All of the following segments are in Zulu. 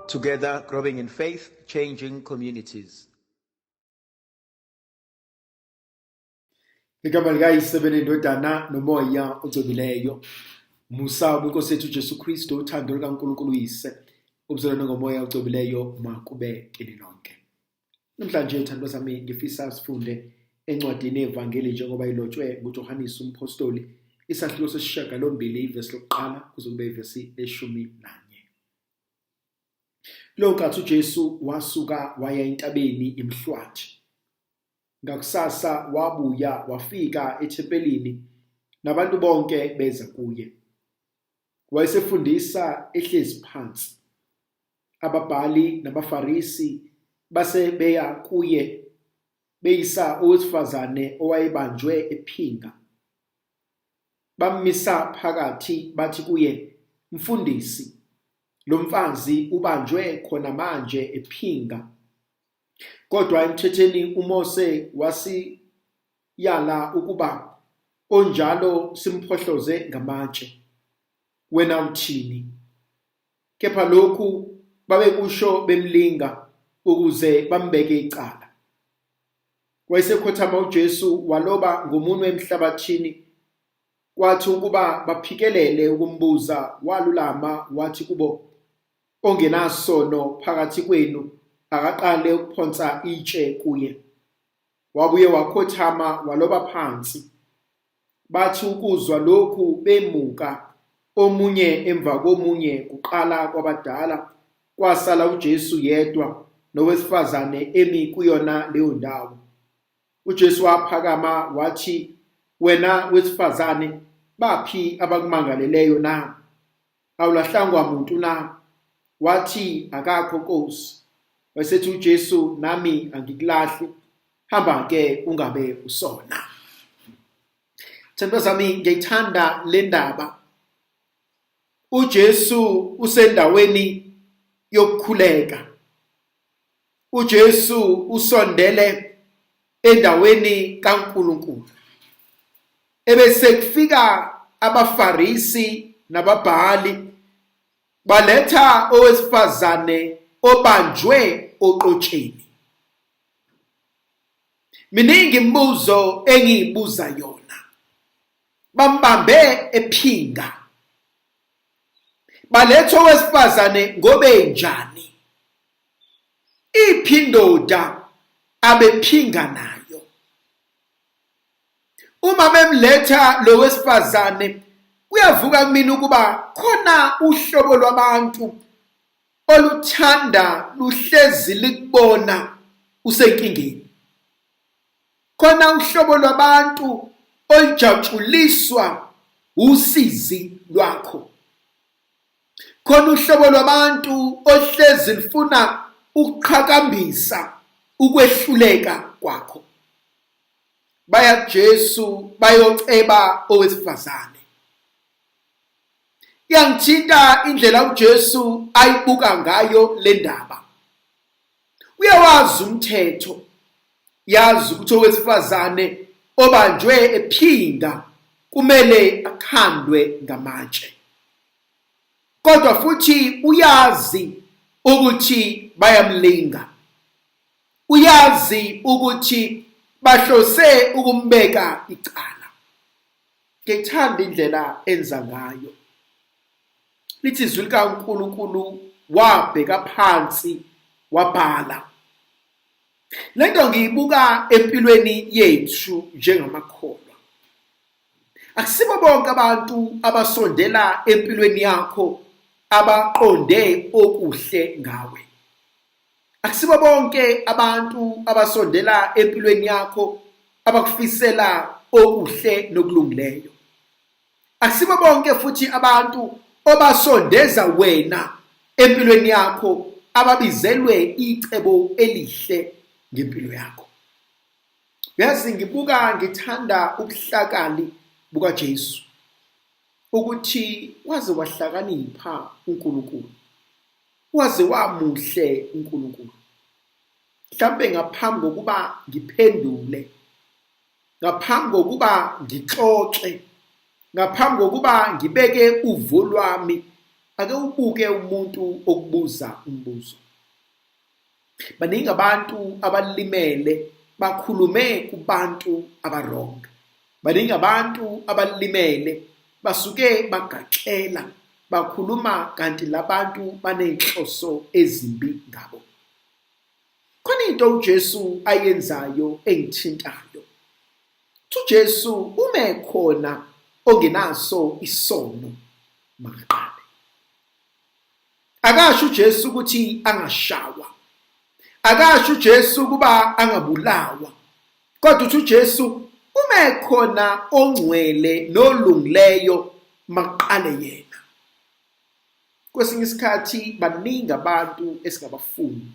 Together, growing in faith, changing communities. Igama likayisebeni indodana nomoya ogcobileyo. Musa uNkosi yethu Jesu Kristu, uthando lukaNkulunkulu uyise, ubuzalwane ngomoya ogcobileyo makube kini nonke. Namhlanje uthandwa sami ngifisa sifunde encwadini yevangeli njengoba ilotshwe nguJohannes umpostoli, isahluko sesishiyagalombili ivesi lokuqala kuze kube ivesi leshumi nanye. Lo nkathi uJesu wasuka waya entabeni imhlwathi. Ngakusasa wabuya wafika ethempelini nabantu bonke beza kuye. Wayesefundisa ehlezi phansi. Ababhali nabafarisi base beya kuye beyisa owesifazane owayebanjwe ephinga. Bamisa phakathi bathi kuye, "Mfundisi, lo mfazi ubanjwe khona manje ephinga." Kodwa emthethweni uMose wasiyala ukuba onjalo simphohloze ngamatshe. Wena uthini? Kepha lokhu babekusho bemlinga ukuze bambeke icala. Wayesekhothama uJesu waloba ngomunwe emhlabathini. Kwathi ukuba baphikelele ukumbuza walulama wathi kubo, "Ongenasono phakathi kwenu akaqale ukuphonsa itshe kuye." Wabuye wakhothama waloba phansi. Bathi ukuzwa lokhu bemuka omunye emva komunye kuqala kwabadala, kwasala uJesu yedwa nowesifazane emi kuyona leyo ndawo. uJesu waphakama wathi, "Wena wesifazane, baphi abakumangaleleyo na? Awulahlangwa muntu na?" Wathi, "Akakho Nkosi." Wasethi uJesu, "Nami angikulahli, hamba ke ungabe usona." Thandwa zami, ngiyithanda le ndaba. uJesu usendaweni yokukhuleka. uJesu usondele endaweni kaNkulunkulu. Ebese kufika abafarisi nababhali baletha owesifazane obanjwe oqotsheni. Miningi imibuzo engiyibuza yona. Bambambe ephinga. Baletha owesifazane ngobe njani? Iphi indoda abephinga nayo? Uma bemletha lo wesifazane, kuyavuka kumina ukuba khona uhlobo lwabantu oluthanda luhlezi likubona usenkingeni. Khona uhlobo lwabantu olujatshuliswa usizi lwakho. Khona uhlobo lwabantu ohlezi lifuna ukuqhakambisa ukwehluleka kwakho. Baya kuJesu bayoceba owesifazane. Yangithinta indlela uJesu ayibuka ngayo le ndaba. Uyawazi umthetho, yazi ukuthi owesifazane obanjwe ephinga kumele akhandwe ngamatshe. Kodwa futhi uyazi ukuthi bayamlinga. Uyazi ukuthi bahlose ukumbeka icala. Ngithanda indlela enza ngayo. Lithi izwi likaNkulunkulu wabheka phansi wabhala. Lento ngiyibuka empilweni yethu njengamakholwa. Akusibo bonke abantu abasondela empilweni yakho abaqonde okuhle ngawe. Akusibo bonke abantu abasondela empilweni yakho abakufisela okuhle nokulungileyo. Akusibo bonke futhi abantu obasondeza wena empilweni yakho ababizelwe icebo elihle ngempilo yakho. Yazi ngibuka ngithanda ubuhlakani bukaJesu ukuthi waze wahlakanipha uNkulunkulu. Waze wamuhle uNkulunkulu. Mhlambe ngaphambi kokuba ngiphendule, ngaphambi kokuba ngixoxe, ngaphambi kokuba ngibeke uvo lwami ake ubuke umuntu okubuza umbuzo. Baningi abantu abalimele bakhulume kubantu abarong. Baningi abantu abalimele basuke bagaxela bakhuluma kanti labantu banenhloso ezimbi ngabo. Khona into uJesu ayenzayo engithintayo. uJesu uma khona ongenaso isono makaqale. Akasho uJesu ukuthi angashawa. Akasho uJesu kuba angabulawa. Kodwa uthi uJesu uma khona ongcwele nolungileyo maqale yena. Kwesinye isikhathi baningi abantu esingabafuni.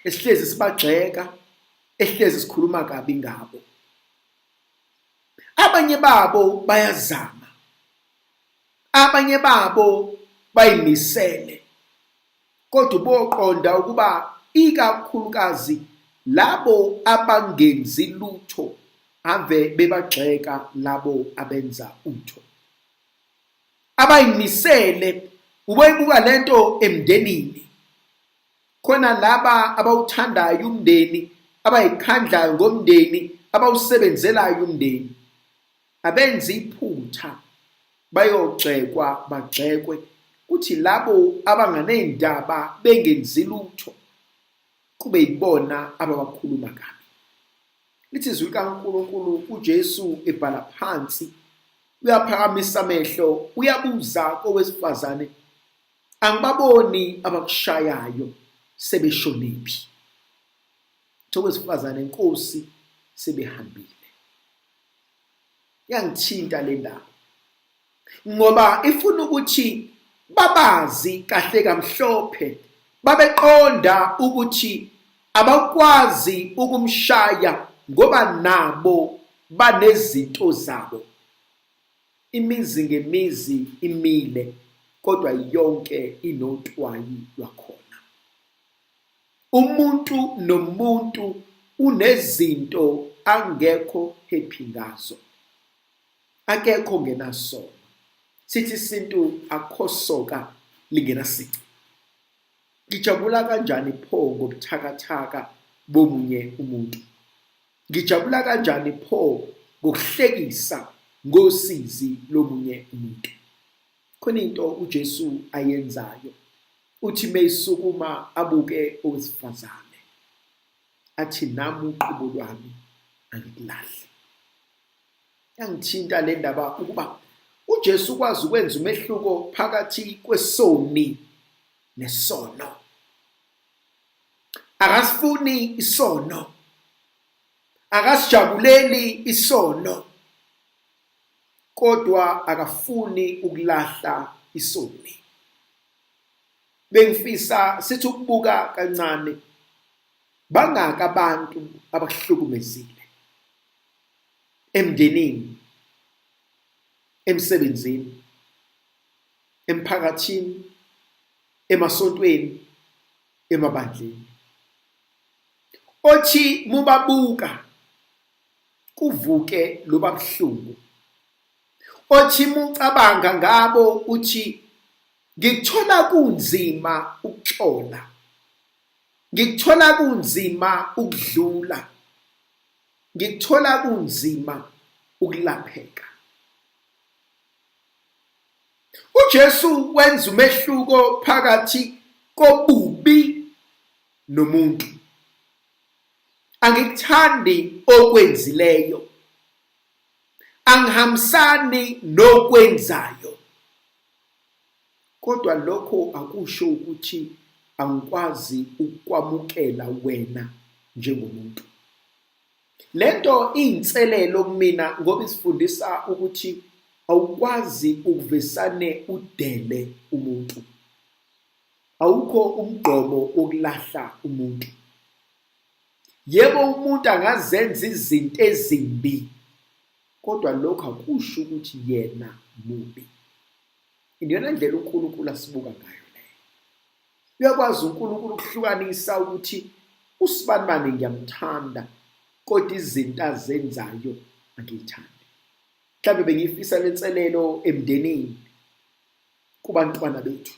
Esihlezi sibagxeka, esihlezi sikhuluma kabi ngabo. Abanye babo bayazama. Abanye babo bayimisele. Kodwa boqonda ukuba ikakhulukazi labo abangenzi lutho ave bebagxeka labo abenza utho. Abayimisele uboyibuka lento emndenini. Khona laba abawuthandayo umndeni, abayikhandlayo ngomndeni, abawusebenzelayo umndeni. Abenza iphutha bayogxekwa bagxekwe kuthi labo abanganendaba bengenzi lutho kube yibona ababakhuluma kabi. Lithi izwi likaNkulunkulu uJesu ebhala phansi uyaphakamisa amehlo uyabuza kowesifazane, angibaboni abakushayayo sebeshonephi? Owesifazane, Nkosi, sebehambile. Yangithinta le ndaba ngoba ifuna ukuthi babazi kahle kamhlophe, babeqonda ukuthi abakwazi ukumshaya ngoba nabo banezinto zabo. Imizi ngemizi imile kodwa yonke inotwayi lwakhona. Umuntu nomuntu unezinto angekho happy ngazo. Akekho ngenasono. Sithi isintu akhosoka lingenasici. Ngijabula kanjani pho ngobuthakathaka bomunye umuntu? Ngijabula kanjani pho ngokuhlekisa ngosizi lomunye umuntu? Khona into uJesu ayenzayo. Uthi meyisukuma abuke owesifazane. Athi nami uqobo lwami angikulahle. Yangithinta le ndaba ukuba uJesu kwazi ukwenza umehluko phakathi kwesoni nesono. Akasifuni isono. Akasijabuleli isono. Kodwa akafuni ukulahla isoni. Bengifisa sithi ukubuka kancane bangaka abantu abakuhlukumezile emndenini, emsebenzini, emphakathini, emasontweni, emabandleni. Othi mubabuka kuvuke loba buhlungu. Othi mucabanga ngabo uthi ngikuthola kunzima ukuxola. Ngikuthola kunzima ukudlula. Ngikuthola kunzima ukulapheka. uJesu wenza umehluko phakathi kobubi nomuntu. Angikuthandi okwenzileyo. Angihambisani nokwenzayo. Kodwa lokho akusho ukuthi angikwazi ukwamukela wena njengomuntu. Lento iyinselelo kumina ngoba isifundisa ukuthi awukwazi ukuvesane udele umuntu. Awukho umgqomo wokulahla umuntu. Yebo umuntu angazenza izinto ezimbi, kodwa lokho akusho ukuthi yena mubi. Iyona ndlela uNkulunkulu asibuka ngayo leyo. Uyakwazi uNkulunkulu ukuhlukanisa ukuthi usibanibani ngiyamthanda kodwa izinto azenzayo angiyithandi. Mhlawumbe bengifisa lenselelo emndenini. kubantwana bethu,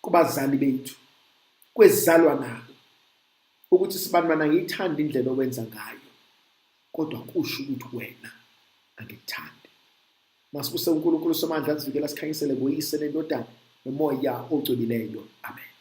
kubazali bethu, kwezalwa nabo, ukuthi sibani ngiyithanda indlela owenza ngayo, kodwa kusho ukuthi wena angikuthandi. Masibuse uNkulunkulu somandla asivikela sikhanyisele ngoyise neNdodana noMoya ogcobileyo. Amen.